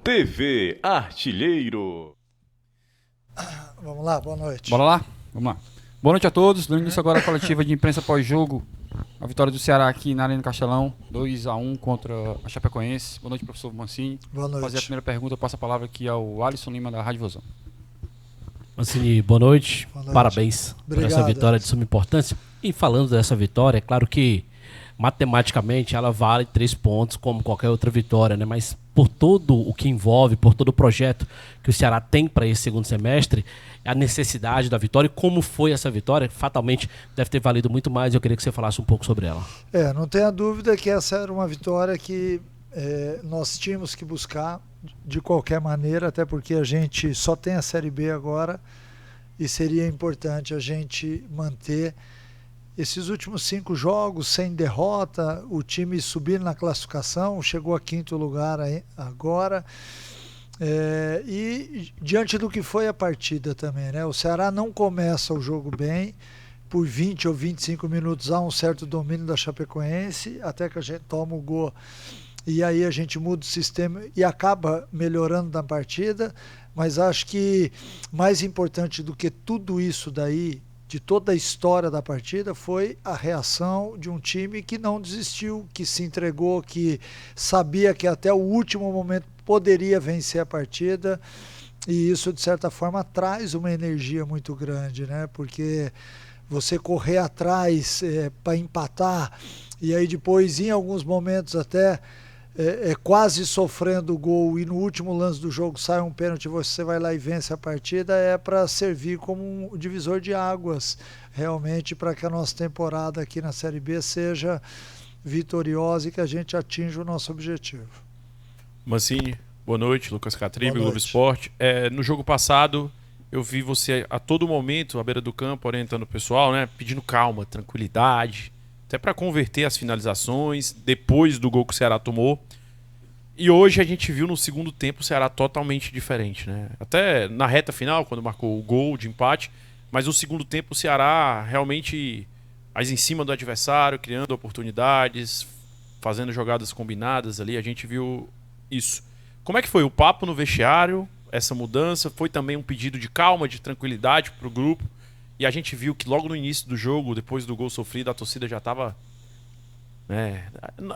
TV Artilheiro. Vamos lá, boa noite. Bora lá? Vamos lá. Boa noite a todos. Dando início agora a coletiva de imprensa pós-jogo. A vitória do Ceará aqui na Arena Castelão, 2-1 contra a Chapecoense. Boa noite, professor Mancini. Boa noite. Vou fazer a primeira pergunta, eu passo a palavra aqui ao Alisson Lima da Rádio Vozão. Mancini, boa noite. Boa noite. Parabéns por essa vitória de suma importância. E falando dessa vitória, é claro que matematicamente ela vale 3 pontos como qualquer outra vitória, né? Mas por todo o que envolve, por todo o projeto que o Ceará tem para esse segundo semestre, a necessidade da vitória e como foi essa vitória, fatalmente deve ter valido muito mais. Eu queria que você falasse um pouco sobre ela. Não tenha dúvida que essa era uma vitória que nós tínhamos que buscar de qualquer maneira, até porque a gente só tem a Série B agora e seria importante a gente manter esses últimos 5 jogos sem derrota, o time subir na classificação, chegou a 5º lugar agora. E diante do que foi a partida também, né? O Ceará não começa o jogo bem, por 20 ou 25 minutos há um certo domínio da Chapecoense, até que a gente toma o gol e aí a gente muda o sistema e acaba melhorando na partida, mas acho que mais importante do que tudo isso daí, de toda a história da partida, foi a reação de um time que não desistiu, que se entregou, que sabia que até o último momento poderia vencer a partida, e isso de certa forma traz uma energia muito grande, né? Porque você correr atrás para empatar e aí depois em alguns momentos até quase sofrendo o gol e no último lance do jogo sai um pênalti, você vai lá e vence a partida, é para servir como um divisor de águas realmente para que a nossa temporada aqui na Série B seja vitoriosa e que a gente atinja o nosso objetivo. Mancini, boa noite. Lucas Catribe, Globo Esporte. No jogo passado, eu vi você a todo momento, à beira do campo, orientando o pessoal, né, pedindo calma, tranquilidade, até para converter as finalizações, depois do gol que o Ceará tomou. E hoje a gente viu no segundo tempo o Ceará totalmente diferente, né? Até na reta final, quando marcou o gol de empate, mas no segundo tempo o Ceará realmente mais em cima do adversário, criando oportunidades, fazendo jogadas combinadas ali, a gente viu isso. Como é que foi o papo no vestiário, essa mudança? Foi também um pedido de calma, de tranquilidade para o grupo? E a gente viu que logo no início do jogo, depois do gol sofrido, a torcida já estava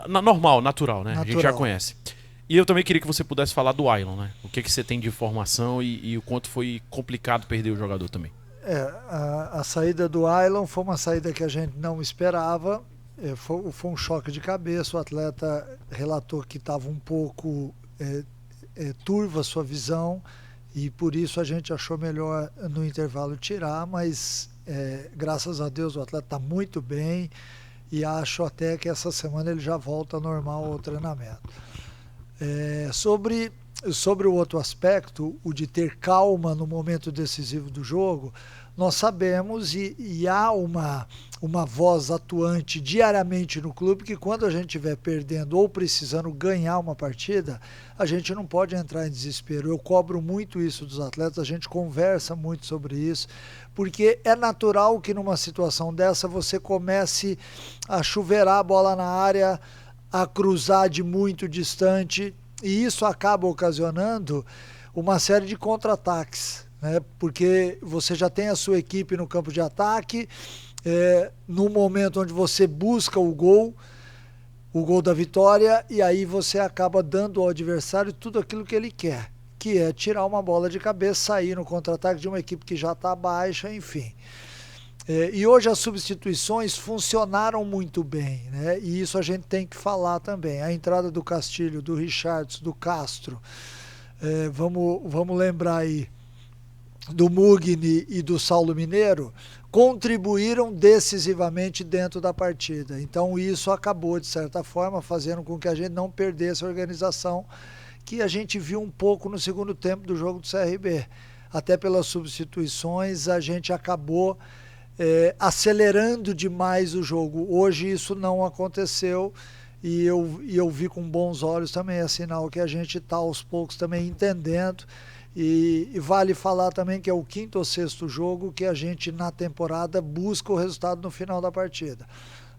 normal, natural, né? A gente já conhece. E eu também queria que você pudesse falar do Ailon, né? O que você tem de informação e o quanto foi complicado perder o jogador também. A saída do Ailon foi uma saída que a gente não esperava. Foi um choque de cabeça. O atleta relatou que estava um pouco turva a sua visão. E por isso a gente achou melhor no intervalo tirar, mas graças a Deus o atleta está muito bem e acho até que essa semana ele já volta normal ao treinamento. Sobre o outro aspecto, o de ter calma no momento decisivo do jogo, nós sabemos e há uma voz atuante diariamente no clube que quando a gente estiver perdendo ou precisando ganhar uma partida, a gente não pode entrar em desespero. Eu cobro muito isso dos atletas, a gente conversa muito sobre isso, porque é natural que numa situação dessa você comece a chuveirar a bola na área, a cruzar de muito distante, e isso acaba ocasionando uma série de contra-ataques, né? Porque você já tem a sua equipe no campo de ataque, no momento onde você busca o gol da vitória, e aí você acaba dando ao adversário tudo aquilo que ele quer, que é tirar uma bola de cabeça, sair no contra-ataque de uma equipe que já está baixa, enfim. E hoje as substituições funcionaram muito bem, né? E isso a gente tem que falar também. A entrada do Castilho, do Richardson, do Castro, vamos lembrar aí do Mugni e do Saulo Mineiro, contribuíram decisivamente dentro da partida. Então isso acabou, de certa forma, fazendo com que a gente não perdesse a organização que a gente viu um pouco no segundo tempo do jogo do CRB. Até pelas substituições a gente acabou acelerando demais o jogo. Hoje isso não aconteceu e eu vi com bons olhos também, é sinal que a gente está aos poucos também entendendo. E vale falar também que é o 5º ou 6º jogo que a gente na temporada busca o resultado no final da partida.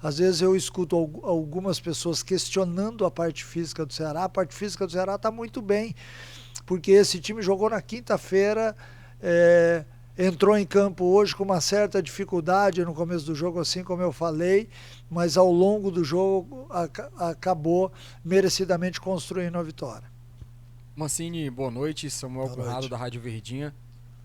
Às vezes eu escuto algumas pessoas questionando a parte física do Ceará. A parte física do Ceará está muito bem, porque esse time jogou na quinta-feira, entrou em campo hoje com uma certa dificuldade no começo do jogo, assim como eu falei, mas ao longo do jogo acabou merecidamente construindo a vitória. Mancini, boa noite. Samuel Conrado, da Rádio Verdinha.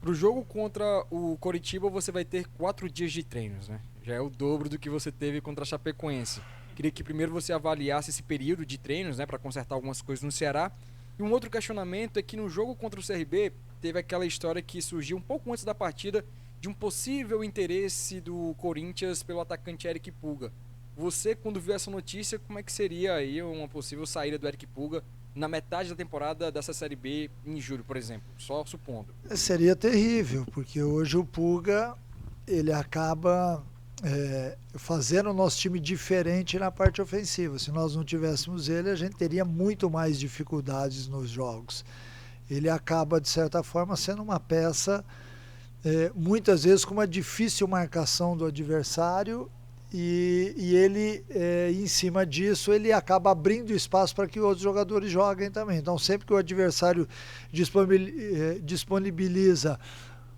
Para o jogo contra o Coritiba, você vai ter 4 dias de treinos, né? Já é o dobro do que você teve contra a Chapecoense. Queria que primeiro você avaliasse esse período de treinos, né, para consertar algumas coisas no Ceará. E um outro questionamento é que no jogo contra o CRB, teve aquela história que surgiu um pouco antes da partida de um possível interesse do Corinthians pelo atacante Eric Pulga. Você, quando viu essa notícia, como é que seria aí uma possível saída do Eric Pulga na metade da temporada dessa Série B em julho, por exemplo? Só supondo. Seria terrível, porque hoje o Pulga, ele acaba fazendo o nosso time diferente na parte ofensiva. Se nós não tivéssemos ele, a gente teria muito mais dificuldades nos jogos. Ele acaba, de certa forma, sendo uma peça, muitas vezes com uma difícil marcação do adversário, e ele, em cima disso, ele acaba abrindo espaço para que outros jogadores joguem também. Então, sempre que o adversário disponibiliza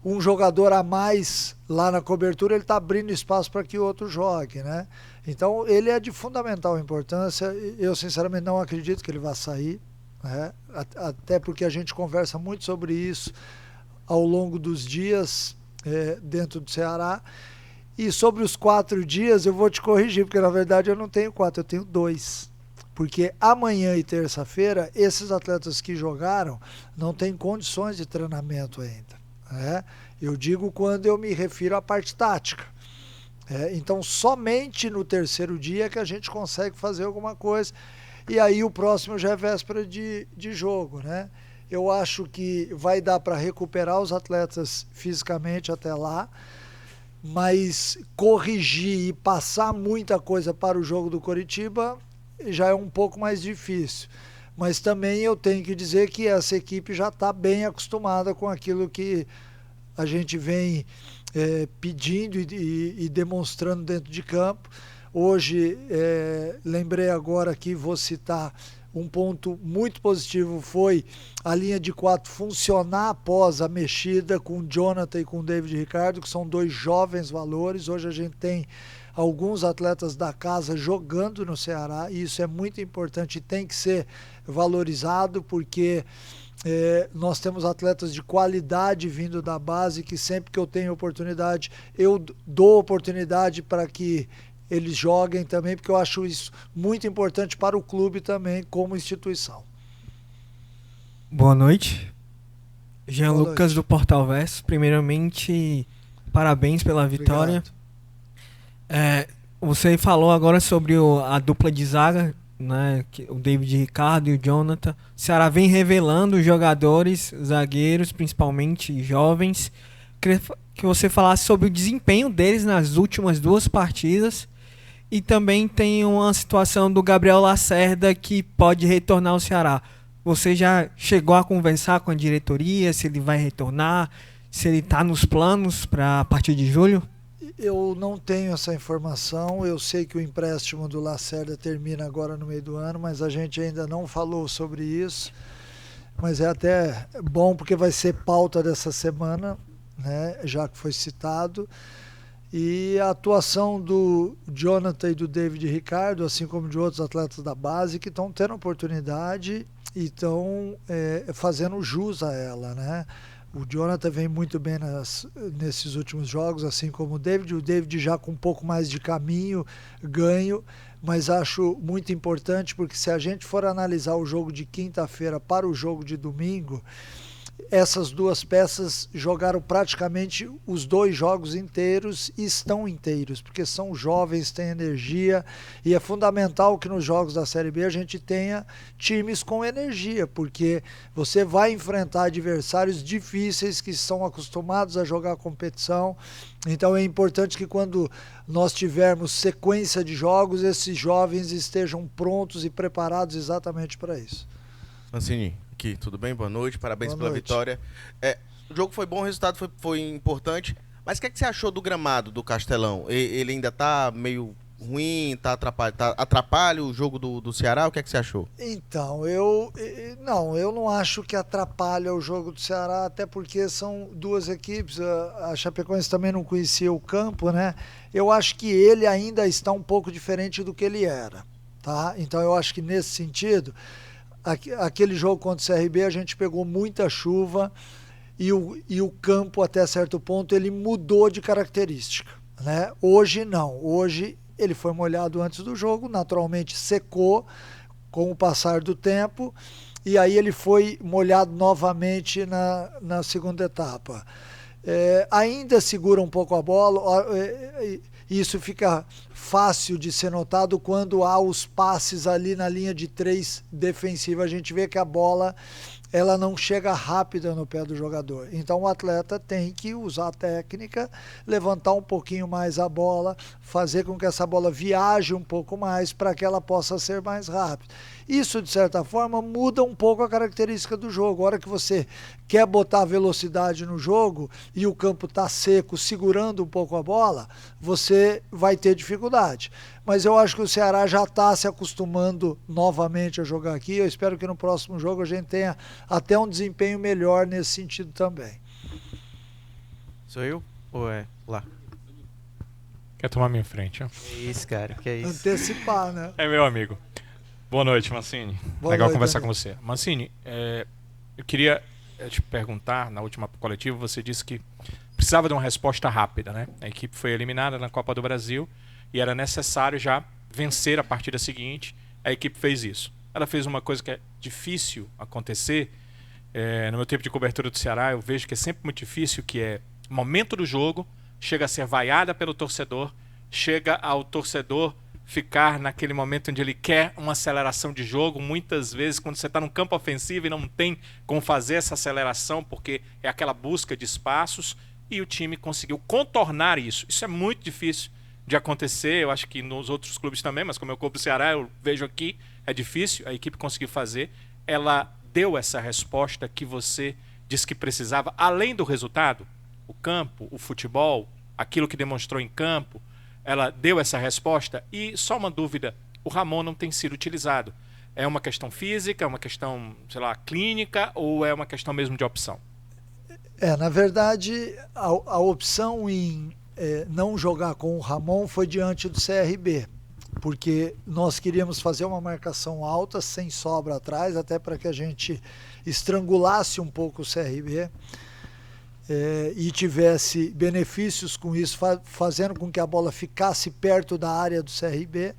um jogador a mais lá na cobertura, ele está abrindo espaço para que o outro jogue, né? Então, ele é de fundamental importância. Eu, sinceramente, não acredito que ele vá sair, né? Até porque a gente conversa muito sobre isso ao longo dos dias dentro do Ceará. E sobre os 4 dias, eu vou te corrigir, porque na verdade eu não tenho 4, eu tenho 2. Porque amanhã e terça-feira, esses atletas que jogaram não têm condições de treinamento ainda, né? Eu digo quando eu me refiro à parte tática. Então, somente no terceiro dia que a gente consegue fazer alguma coisa. E aí o próximo já é véspera de jogo, né? Eu acho que vai dar para recuperar os atletas fisicamente até lá, mas corrigir e passar muita coisa para o jogo do Coritiba já é um pouco mais difícil. Mas também eu tenho que dizer que essa equipe já está bem acostumada com aquilo que a gente vem pedindo e demonstrando dentro de campo. Hoje, lembrei agora que vou citar um ponto muito positivo, foi a linha de 4 funcionar após a mexida com o Jonathan e com o David Ricardo, que são 2 jovens valores. Hoje a gente tem alguns atletas da casa jogando no Ceará, e isso é muito importante e tem que ser valorizado, porque nós temos atletas de qualidade vindo da base, que sempre que eu tenho oportunidade, eu dou oportunidade para que eles joguem também, porque eu acho isso muito importante para o clube também, como instituição. Boa noite. Jean Lucas, do Portal Verso. Primeiramente, parabéns pela vitória. Você falou agora sobre a dupla de zaga, né, o David Ricardo e o Jonathan. O Ceará vem revelando jogadores, zagueiros, principalmente jovens. Queria que você falasse sobre o desempenho deles nas últimas 2 partidas. E também tem uma situação do Gabriel Lacerda, que pode retornar ao Ceará. Você já chegou a conversar com a diretoria, se ele vai retornar, se ele está nos planos para a partir de julho? Eu não tenho essa informação. Eu sei que o empréstimo do Lacerda termina agora no meio do ano, mas a gente ainda não falou sobre isso. Mas é até bom, porque vai ser pauta dessa semana, né, já que foi citado. E a atuação do Jonathan e do David Ricardo, assim como de outros atletas da base, que estão tendo oportunidade e estão fazendo jus a ela, né? O Jonathan vem muito bem nesses últimos jogos, assim como o David já com um pouco mais de caminho, ganho, mas acho muito importante, porque se a gente for analisar o jogo de quinta-feira para o jogo de domingo, essas 2 peças jogaram praticamente os 2 jogos inteiros e estão inteiros, porque são jovens, têm energia, e é fundamental que nos jogos da Série B a gente tenha times com energia, porque você vai enfrentar adversários difíceis que são acostumados a jogar competição. Então é importante que quando nós tivermos sequência de jogos, esses jovens estejam prontos e preparados exatamente para isso. Mancini, aqui, tudo bem? Boa noite, parabéns pela vitória. O jogo foi bom, o resultado foi importante, mas o que é que você achou do gramado do Castelão? Ele ainda está meio ruim, atrapalha o jogo do Ceará? O que é que você achou? Então, eu não acho que atrapalha o jogo do Ceará, até porque são duas equipes, a Chapecoense também não conhecia o campo, né? Eu acho que ele ainda está um pouco diferente do que ele era, tá? Então eu acho que nesse sentido, aquele jogo contra o CRB a gente pegou muita chuva e o campo até certo ponto ele mudou de característica, né? Hoje não, hoje ele foi molhado antes do jogo, naturalmente secou com o passar do tempo, e aí ele foi molhado novamente na segunda etapa. Ainda segura um pouco a bola, isso fica fácil de ser notado quando há os passes ali na linha de 3 defensiva. A gente vê que a bola ela não chega rápida no pé do jogador. Então o atleta tem que usar a técnica, levantar um pouquinho mais a bola, fazer com que essa bola viaje um pouco mais para que ela possa ser mais rápida. Isso, de certa forma, muda um pouco a característica do jogo. A hora que você quer botar velocidade no jogo e o campo está seco, segurando um pouco a bola, você vai ter dificuldade. Mas eu acho que o Ceará já está se acostumando novamente a jogar aqui. Eu espero que no próximo jogo a gente tenha até um desempenho melhor nesse sentido também. Sou eu? Ou é lá? Quer tomar minha frente, ó? Que isso, cara, que é isso? Antecipar, né? É meu amigo. Boa noite, Mancini. Boa Legal noite, conversar amigo. com você. Mancini, eu queria te perguntar, na última coletiva você disse que precisava de uma resposta rápida, né? A equipe foi eliminada na Copa do Brasil e era necessário já vencer a partida seguinte. A equipe fez isso. Ela fez uma coisa que é difícil acontecer. No meu tempo de cobertura do Ceará, eu vejo que é sempre muito difícil, que é o momento do jogo, chega a ser vaiada pelo torcedor, chega ao torcedor ficar naquele momento onde ele quer uma aceleração de jogo. Muitas vezes, quando você está no campo ofensivo e não tem como fazer essa aceleração, porque é aquela busca de espaços, e o time conseguiu contornar isso. Isso é muito difícil de acontecer, eu acho que nos outros clubes também, mas como é o clube do Ceará, eu vejo aqui, é difícil, a equipe conseguiu fazer. Ela deu essa resposta que você disse que precisava, além do resultado, o campo, o futebol, aquilo que demonstrou em campo, ela deu essa resposta. E só uma dúvida, o Ramon não tem sido utilizado. É uma questão física, é uma questão, sei lá, clínica, ou é uma questão mesmo de opção? Na verdade, a opção em não jogar com o Ramon foi diante do CRB, porque nós queríamos fazer uma marcação alta, sem sobra atrás, até para que a gente estrangulasse um pouco o CRB. E tivesse benefícios com isso, fazendo com que a bola ficasse perto da área do CRB.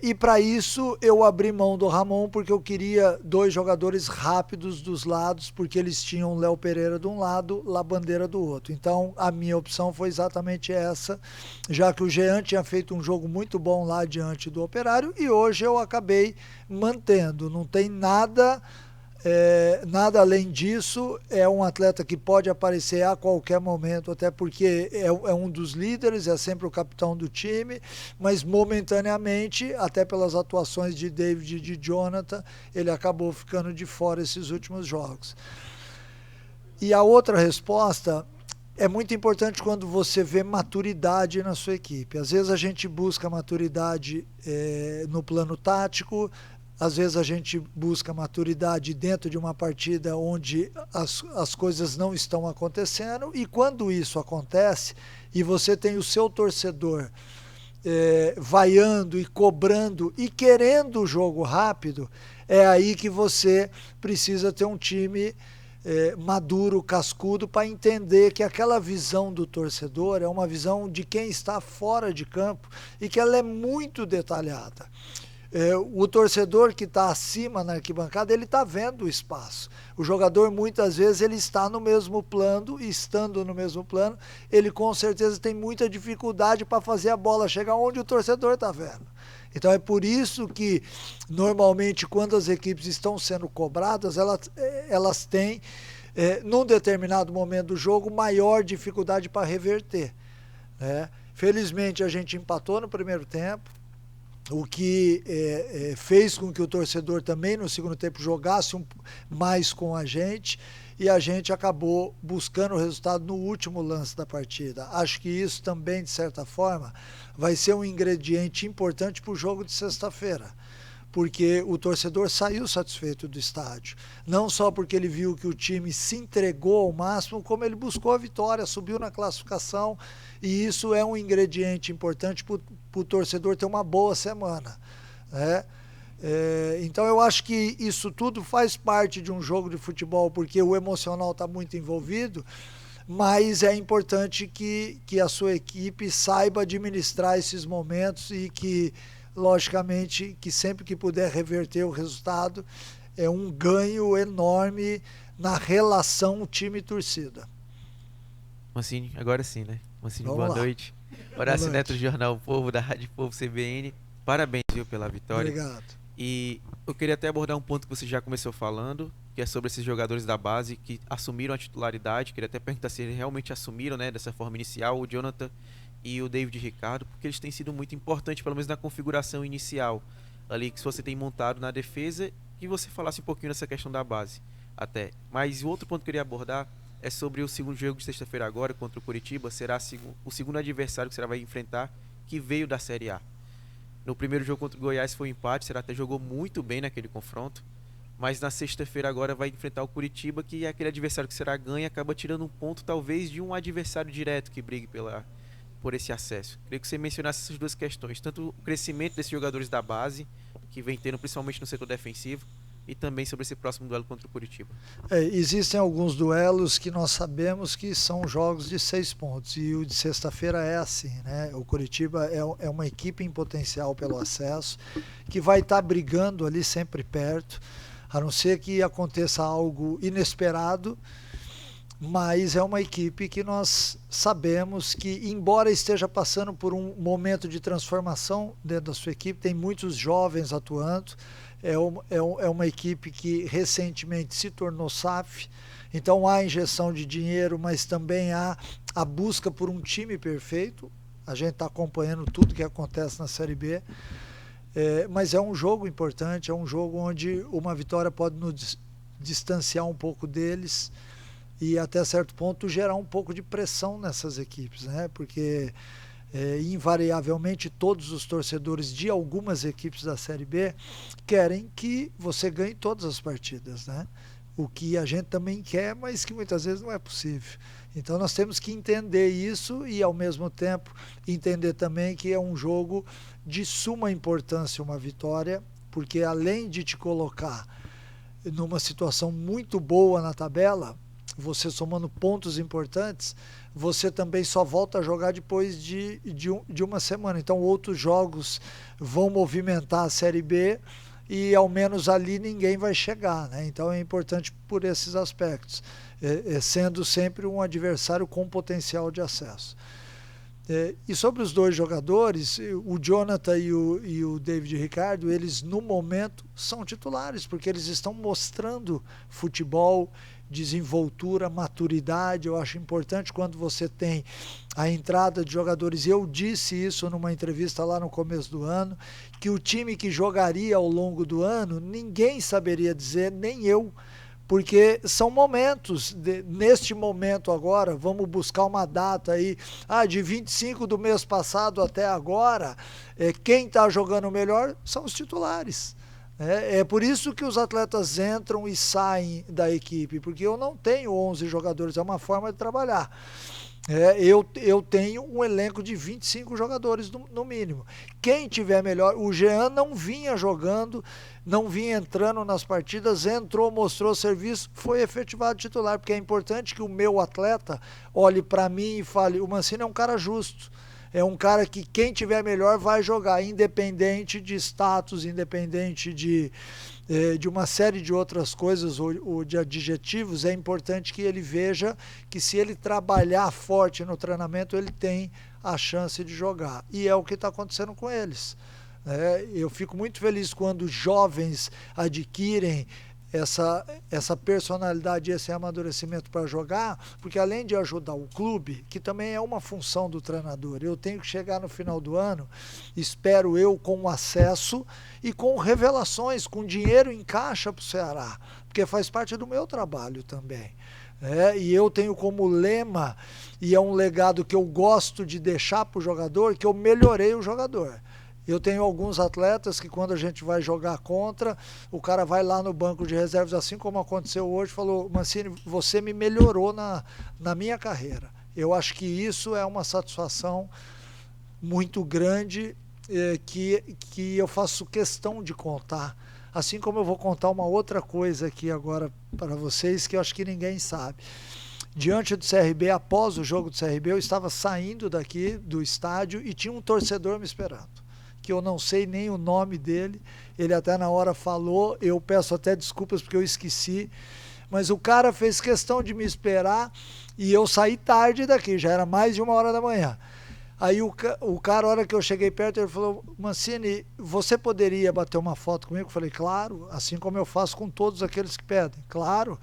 E para isso eu abri mão do Ramon, porque eu queria 2 jogadores rápidos dos lados, porque eles tinham Léo Pereira de um lado, Labandeira do outro. Então a minha opção foi exatamente essa, já que o Jean tinha feito um jogo muito bom lá diante do Operário, e hoje eu acabei mantendo. Não tem nada além disso. É um atleta que pode aparecer a qualquer momento, até porque é um dos líderes, é sempre o capitão do time, mas momentaneamente, até pelas atuações de David e de Jonathan, ele acabou ficando de fora esses últimos jogos. E a outra resposta é muito importante quando você vê maturidade na sua equipe. Às vezes a gente busca maturidade no plano tático, às vezes a gente busca maturidade dentro de uma partida onde as coisas não estão acontecendo, e quando isso acontece e você tem o seu torcedor vaiando e cobrando e querendo o jogo rápido, é aí que você precisa ter um time maduro, cascudo, para entender que aquela visão do torcedor é uma visão de quem está fora de campo e que ela é muito detalhada. O torcedor que está acima na arquibancada, ele está vendo o espaço. O jogador, muitas vezes, ele está no mesmo plano, e estando no mesmo plano, ele com certeza tem muita dificuldade para fazer a bola chegar onde o torcedor está vendo. Então é por isso que, normalmente, quando as equipes estão sendo cobradas, elas têm, num determinado momento do jogo, maior dificuldade para reverter, né? Felizmente, a gente empatou no primeiro tempo. o que fez com que o torcedor também no segundo tempo jogasse mais com a gente, e a gente acabou buscando o resultado no último lance da partida. Acho que isso também, de certa forma, vai ser um ingrediente importante para o jogo de sexta-feira, porque o torcedor saiu satisfeito do estádio. Não só porque ele viu que o time se entregou ao máximo, como ele buscou a vitória, subiu na classificação, e isso é um ingrediente importante para o torcedor ter uma boa semana, né? Então eu acho que isso tudo faz parte de um jogo de futebol, porque o emocional está muito envolvido, mas é importante que a sua equipe saiba administrar esses momentos e que, logicamente, que sempre que puder reverter o resultado, é um ganho enorme na relação time-torcida. Mancini, agora sim, né? Mancini, boa noite. Boa Horácio noite. Neto do Jornal Povo, da Rádio Povo CBN. Parabéns, viu, pela vitória. Obrigado. E eu queria até abordar um ponto que você já começou falando, que é sobre esses jogadores da base que assumiram a titularidade. Queria até perguntar se eles realmente assumiram, né, dessa forma inicial, o Jonathan e o David Ricardo, porque eles têm sido muito importantes, pelo menos na configuração inicial, ali que você tem montado na defesa, que você falasse um pouquinho dessa questão da base até. Mas o outro ponto que eu queria abordar é sobre o segundo jogo de sexta-feira agora contra o Coritiba. Será o segundo adversário que você vai enfrentar, que veio da Série A. No primeiro jogo contra o Goiás foi um empate, Será até jogou muito bem naquele confronto, mas na sexta-feira agora vai enfrentar o Coritiba, que é aquele adversário que o Ceará ganha, acaba tirando um ponto talvez de um adversário direto que brigue por esse acesso. Queria que você mencionasse essas duas questões, tanto o crescimento desses jogadores da base, que vem tendo principalmente no setor defensivo, e também sobre esse próximo duelo contra o Coritiba. Existem alguns duelos que nós sabemos que são jogos de 6 pontos, e o de sexta-feira é assim, né? O Coritiba é uma equipe em potencial pelo acesso, que vai estar brigando ali sempre perto, a não ser que aconteça algo inesperado, mas é uma equipe que nós sabemos que, embora esteja passando por um momento de transformação dentro da sua equipe, tem muitos jovens atuando. É uma equipe que recentemente se tornou SAF, então há injeção de dinheiro, mas também há a busca por um time perfeito. A gente está acompanhando tudo que acontece na Série B, mas é um jogo importante, é um jogo onde uma vitória pode nos distanciar um pouco deles e até certo ponto gerar um pouco de pressão nessas equipes, né? Porque invariavelmente todos os torcedores de algumas equipes da Série B querem que você ganhe todas as partidas, né? O que a gente também quer, mas que muitas vezes não é possível. Então nós temos que entender isso e, ao mesmo tempo, entender também que é um jogo de suma importância uma vitória, porque além de te colocar numa situação muito boa na tabela, você somando pontos importantes, você também só volta a jogar depois de uma semana. Então outros jogos vão movimentar a Série B e ao menos ali ninguém vai chegar, né? Então é importante por esses aspectos, sendo sempre um adversário com potencial de acesso. E sobre os dois jogadores, o Jonathan e o David Ricardo, eles no momento são titulares, porque eles estão mostrando futebol, desenvoltura, maturidade. Eu acho importante quando você tem a entrada de jogadores. Eu disse isso numa entrevista lá no começo do ano, que o time que jogaria ao longo do ano, ninguém saberia dizer, nem eu, porque são momentos, neste momento agora, vamos buscar uma data aí, de 25 do mês passado até agora, quem está jogando melhor são os titulares. É por isso que os atletas entram e saem da equipe, porque eu não tenho 11 jogadores, é uma forma de trabalhar. Eu tenho um elenco de 25 jogadores no mínimo. Quem tiver melhor, o Jean não vinha jogando, não vinha entrando nas partidas, entrou, mostrou serviço, foi efetivado titular, porque é importante que o meu atleta olhe para mim e fale, o Mancini é um cara justo. É um cara que quem tiver melhor vai jogar, independente de status, independente de uma série de outras coisas ou de adjetivos. É importante que ele veja que se ele trabalhar forte no treinamento, ele tem a chance de jogar. E é o que está acontecendo com eles. Eu fico muito feliz quando jovens adquirem essa personalidade e esse amadurecimento para jogar, porque além de ajudar o clube, que também é uma função do treinador, eu tenho que chegar no final do ano, espero eu, com acesso e com revelações, com dinheiro em caixa para o Ceará, porque faz parte do meu trabalho também. E eu tenho como lema, e é um legado que eu gosto de deixar para o jogador, que eu melhorei o jogador. Eu tenho alguns atletas que quando a gente vai jogar contra, o cara vai lá no banco de reservas, assim como aconteceu hoje, falou: Mancini, você me melhorou na minha carreira. Eu acho que isso é uma satisfação muito grande que eu faço questão de contar. Assim como eu vou contar uma outra coisa aqui agora para vocês, que eu acho que ninguém sabe. Diante do CRB, após o jogo do CRB, eu estava saindo daqui do estádio e tinha um torcedor me esperando, que eu não sei nem o nome dele, ele até na hora falou, eu peço até desculpas porque eu esqueci, mas o cara fez questão de me esperar e eu saí tarde daqui, já era mais de 1h da manhã. Aí o cara, a hora que eu cheguei perto, ele falou: Mancini, você poderia bater uma foto comigo? Eu falei: claro, assim como eu faço com todos aqueles que pedem, claro.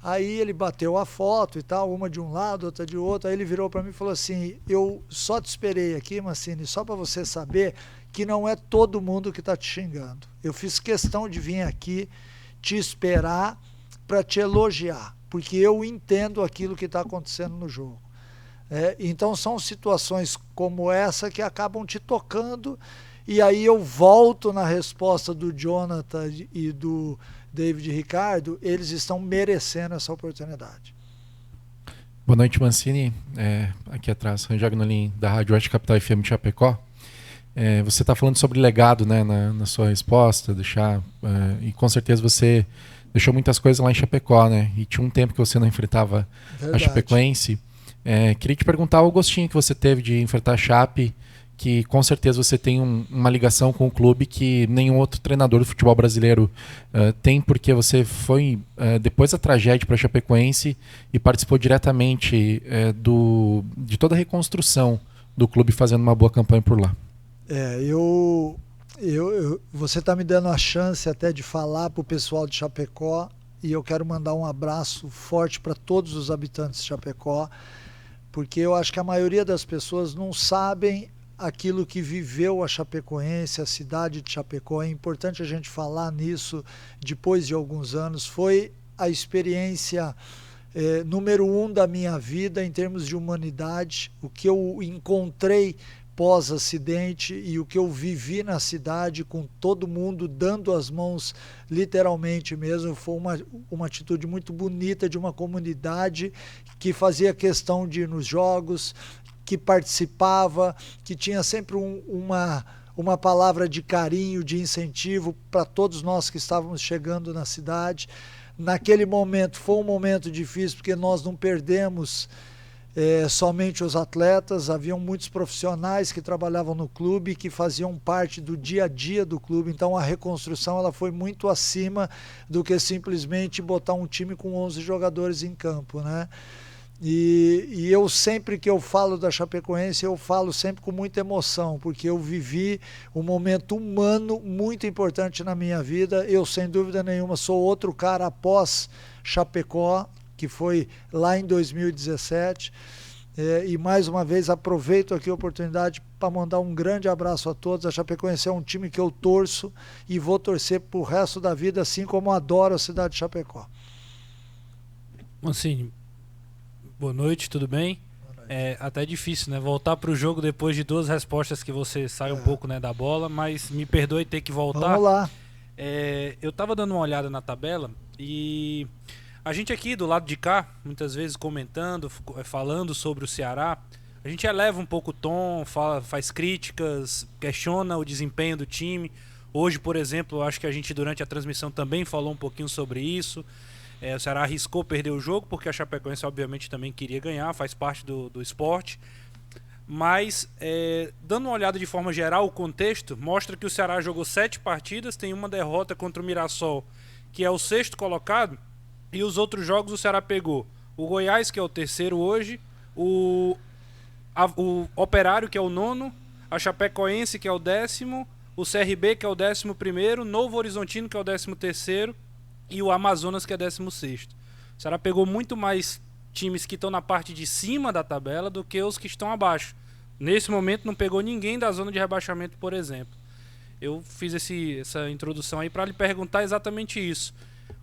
Aí ele bateu a foto e tal, uma de um lado, outra de outro, aí ele virou para mim e falou assim: eu só te esperei aqui, Mancini, só para você saber que não é todo mundo que está te xingando. Eu fiz questão de vir aqui te esperar para te elogiar, porque eu entendo aquilo que está acontecendo no jogo. Então são situações como essa que acabam te tocando, e aí eu volto na resposta do Jonathan e do David Ricardo, eles estão merecendo essa oportunidade. Boa noite, Mancini. Aqui atrás, Rangel Agnolim, da Rádio Oeste Capital FM de Chapecó. Você está falando sobre legado, né, na sua resposta, e com certeza você deixou muitas coisas lá em Chapecó, né? E tinha um tempo que você não enfrentava a Chapecoense. Queria te perguntar o gostinho que você teve de enfrentar a Chape, que com certeza você tem uma ligação com o clube que nenhum outro treinador do futebol brasileiro tem, porque você foi depois da tragédia para a Chapecoense e participou diretamente de toda a reconstrução do clube, fazendo uma boa campanha por lá. Você está me dando a chance até de falar para o pessoal de Chapecó, e eu quero mandar um abraço forte para todos os habitantes de Chapecó, porque eu acho que a maioria das pessoas não sabem aquilo que viveu a Chapecoense, a cidade de Chapecó. É importante a gente falar nisso depois de alguns anos. Foi a experiência número 1 da minha vida em termos de humanidade, o que eu encontrei pós-acidente e o que eu vivi na cidade, com todo mundo dando as mãos, literalmente mesmo. Foi uma atitude muito bonita de uma comunidade que fazia questão de ir nos jogos, que participava, que tinha sempre uma palavra de carinho, de incentivo para todos nós que estávamos chegando na cidade. Naquele momento foi um momento difícil, porque nós não perdemos somente os atletas, haviam muitos profissionais que trabalhavam no clube, que faziam parte do dia a dia do clube. Então a reconstrução ela foi muito acima do que simplesmente botar um time com 11 jogadores em campo, né? E eu sempre que eu falo da Chapecoense, eu falo sempre com muita emoção, porque eu vivi um momento humano muito importante na minha vida. Eu, sem dúvida nenhuma, sou outro cara após Chapecó, que foi lá em 2017, e mais uma vez aproveito aqui a oportunidade para mandar um grande abraço a todos. A Chapecoense é um time que eu torço e vou torcer pro resto da vida, assim como adoro a cidade de Chapecó. Mancini, boa noite, tudo bem? É até difícil, né? Voltar para o jogo depois de 2 respostas que você sai um pouco, né, da bola, mas me perdoe ter que voltar. Vamos lá. Eu estava dando uma olhada na tabela e a gente aqui do lado de cá, muitas vezes comentando, falando sobre o Ceará, a gente eleva um pouco o tom, faz críticas, questiona o desempenho do time. Hoje, por exemplo, eu acho que a gente durante a transmissão também falou um pouquinho sobre isso. O Ceará arriscou perder o jogo, porque a Chapecoense obviamente também queria ganhar, faz parte do esporte. Mas, dando uma olhada de forma geral, o contexto mostra que o Ceará jogou 7 partidas, tem uma derrota contra o Mirassol, que é o 6º colocado, e os outros jogos o Ceará pegou o Goiás, que é o 3º hoje, o Operário, que é o 9º, a Chapecoense, que é o 10º, o CRB, que é o 11º, Novo Horizontino, que é o 13º, e o Amazonas, que é 16º. O Ceará pegou muito mais times que estão na parte de cima da tabela do que os que estão abaixo. Nesse momento não pegou ninguém da zona de rebaixamento, por exemplo. Eu fiz essa introdução aí para lhe perguntar exatamente isso.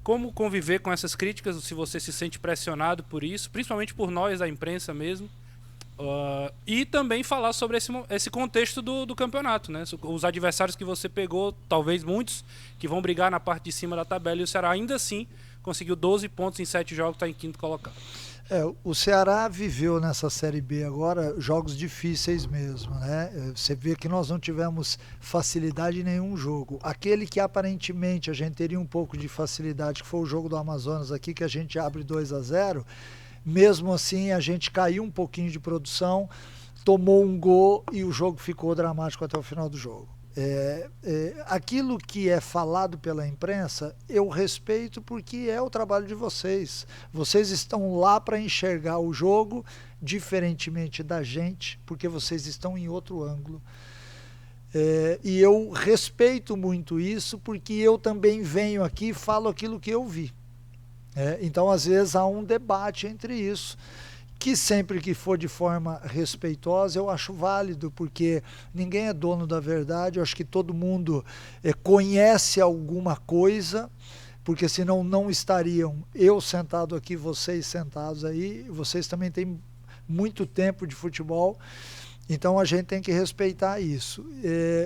Como conviver com essas críticas, se você se sente pressionado por isso, principalmente por nós da imprensa mesmo, e também falar sobre esse contexto do campeonato, né? Os adversários que você pegou, talvez muitos, que vão brigar na parte de cima da tabela, e o Ceará ainda assim conseguiu 12 pontos em 7 jogos, está em 5º colocado. O Ceará viveu nessa Série B agora jogos difíceis mesmo, né? Você vê que nós não tivemos facilidade em nenhum jogo. Aquele que aparentemente a gente teria um pouco de facilidade, que foi o jogo do Amazonas aqui, que a gente abre 2-0, mesmo assim a gente caiu um pouquinho de produção, tomou um gol e o jogo ficou dramático até o final do jogo. Aquilo que é falado pela imprensa, eu respeito porque é o trabalho de vocês. Vocês estão lá para enxergar o jogo diferentemente da gente, porque vocês estão em outro ângulo. E eu respeito muito isso, porque eu também venho aqui e falo aquilo que eu vi. Então, às vezes, há um debate entre isso, que sempre que for de forma respeitosa eu acho válido, porque ninguém é dono da verdade. Eu acho que todo mundo conhece alguma coisa, porque senão não estariam eu sentado aqui, vocês sentados aí. Vocês também têm muito tempo de futebol, então a gente tem que respeitar isso.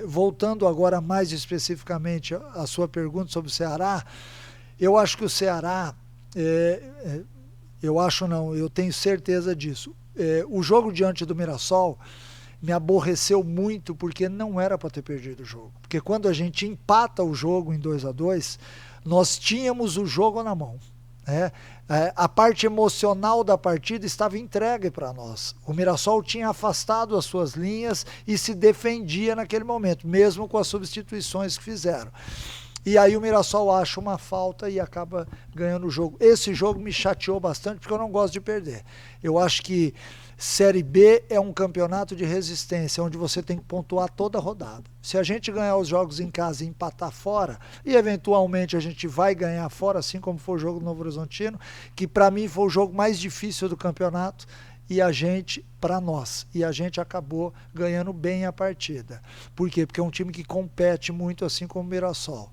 Voltando agora mais especificamente à sua pergunta sobre o Ceará, eu acho que o Ceará... eu tenho certeza disso. O jogo diante do Mirassol me aborreceu muito, porque não era para ter perdido o jogo. Porque quando a gente empata o jogo em 2-2, nós tínhamos o jogo na mão. A parte emocional da partida estava entregue para nós. O Mirassol tinha afastado as suas linhas e se defendia naquele momento, mesmo com as substituições que fizeram. E aí o Mirassol acha uma falta e acaba ganhando o jogo. Esse jogo me chateou bastante, porque eu não gosto de perder. Eu acho que Série B é um campeonato de resistência, onde você tem que pontuar toda a rodada. Se a gente ganhar os jogos em casa e empatar fora, e eventualmente a gente vai ganhar fora, assim como foi o jogo do Novo Horizontino, que para mim foi o jogo mais difícil do campeonato, e a gente acabou ganhando bem a partida. Por quê? Porque é um time que compete muito, assim como o Mirassol.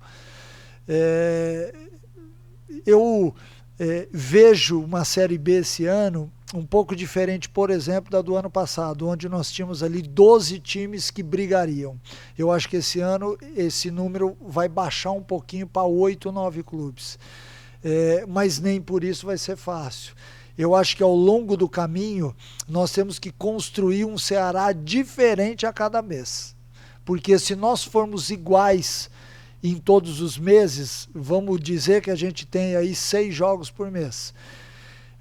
Eu vejo uma Série B esse ano um pouco diferente, por exemplo, da do ano passado, onde nós tínhamos ali 12 times que brigariam. Eu acho que esse ano esse número vai baixar um pouquinho para 8, 9 clubes. Mas nem por isso vai ser fácil. Eu acho que ao longo do caminho nós temos que construir um Ceará diferente a cada mês. Porque se nós formos iguais em todos os meses, vamos dizer que a gente tem aí 6 jogos por mês.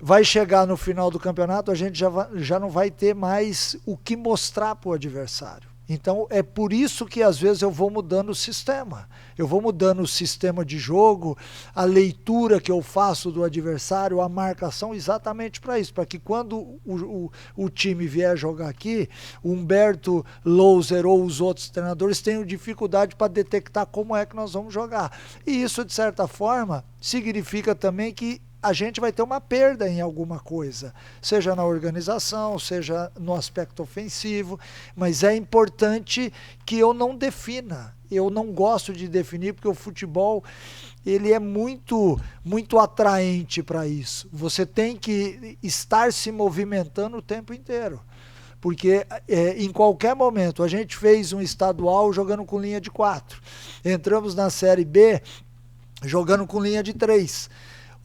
Vai chegar no final do campeonato, a gente já não vai ter mais o que mostrar para o adversário. Então é por isso que às vezes eu vou mudando o sistema. Eu vou mudando o sistema de jogo, a leitura que eu faço do adversário, a marcação, exatamente para isso. Para que quando o time vier jogar aqui, o Humberto Louser ou os outros treinadores tenham dificuldade para detectar como é que nós vamos jogar. E isso, de certa forma, significa também que a gente vai ter uma perda em alguma coisa, seja na organização, seja no aspecto ofensivo, mas é importante que eu não defina. Eu não gosto de definir, porque o futebol ele é muito atraente para isso. Você tem que estar se movimentando o tempo inteiro, porque em qualquer momento a gente fez um estadual jogando com linha de 4, entramos na Série B jogando com linha de 3.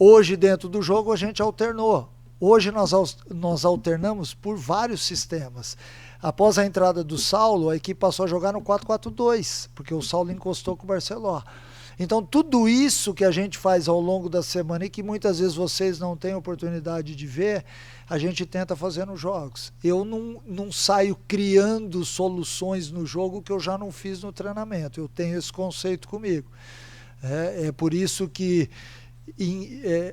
Hoje, dentro do jogo, a gente alternou. Hoje nós alternamos por vários sistemas. Após a entrada do Saulo, a equipe passou a jogar no 4-4-2, porque o Saulo encostou com o Barceló. Então, tudo isso que a gente faz ao longo da semana e que muitas vezes vocês não têm oportunidade de ver, a gente tenta fazer nos jogos. Eu não saio criando soluções no jogo que eu já não fiz no treinamento. Eu tenho esse conceito comigo. É por isso que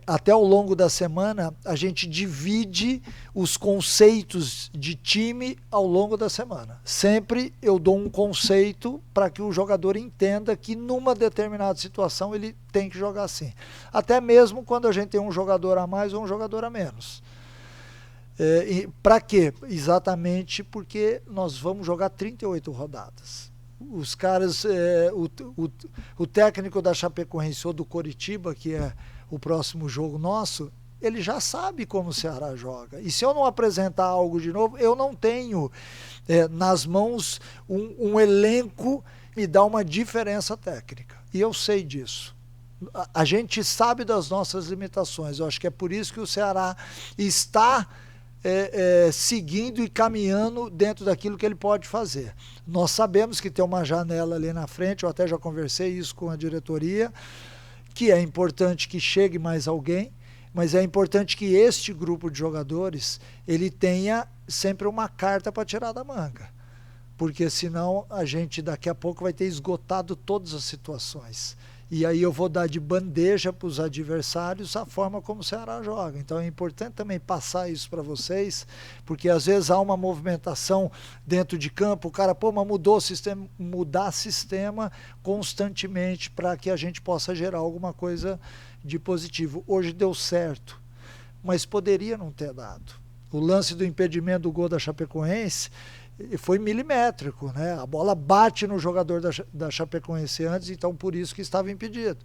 até ao longo da semana, a gente divide os conceitos de time ao longo da semana. Sempre eu dou um conceito para que o jogador entenda que numa determinada situação ele tem que jogar assim. Até mesmo quando a gente tem um jogador a mais ou um jogador a menos. Para quê? Exatamente porque nós vamos jogar 38 rodadas. Os caras, o técnico da Chapecoense ou do Coritiba, que é o próximo jogo nosso, ele já sabe como o Ceará joga. E se eu não apresentar algo de novo, eu não tenho nas mãos um elenco que me dá uma diferença técnica. E eu sei disso. A gente sabe das nossas limitações. Eu acho que é por isso que o Ceará está seguindo e caminhando dentro daquilo que ele pode fazer. Nós sabemos que tem uma janela ali na frente, eu até já conversei isso com a diretoria, que é importante que chegue mais alguém, mas é importante que este grupo de jogadores ele tenha sempre uma carta para tirar da manga, porque senão a gente daqui a pouco vai ter esgotado todas as situações. E aí eu vou dar de bandeja para os adversários a forma como o Ceará joga. Então é importante também passar isso para vocês, porque às vezes há uma movimentação dentro de campo, o cara, mas mudou o sistema, mudar sistema constantemente para que a gente possa gerar alguma coisa de positivo. Hoje deu certo, mas poderia não ter dado. O lance do impedimento do gol da Chapecoense foi milimétrico, né? A bola bate no jogador da Chapecoense antes, então por isso que estava impedido.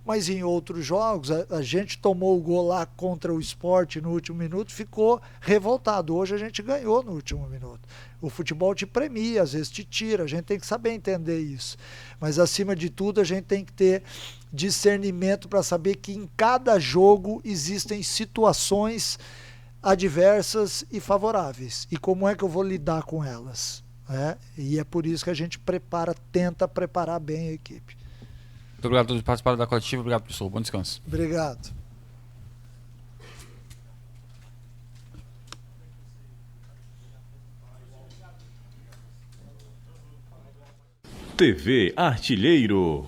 Mas em outros jogos, a gente tomou o gol lá contra o Sport no último minuto, ficou revoltado. Hoje a gente ganhou no último minuto. O futebol te premia, às vezes te tira, a gente tem que saber entender isso. Mas acima de tudo, a gente tem que ter discernimento para saber que em cada jogo existem situações adversas e favoráveis. E como é que eu vou lidar com elas? E é por isso que a gente tenta preparar bem a equipe. Muito obrigado a todos que participaram da coletiva. Obrigado, professor. Bom descanso. Obrigado. TV Artilheiro.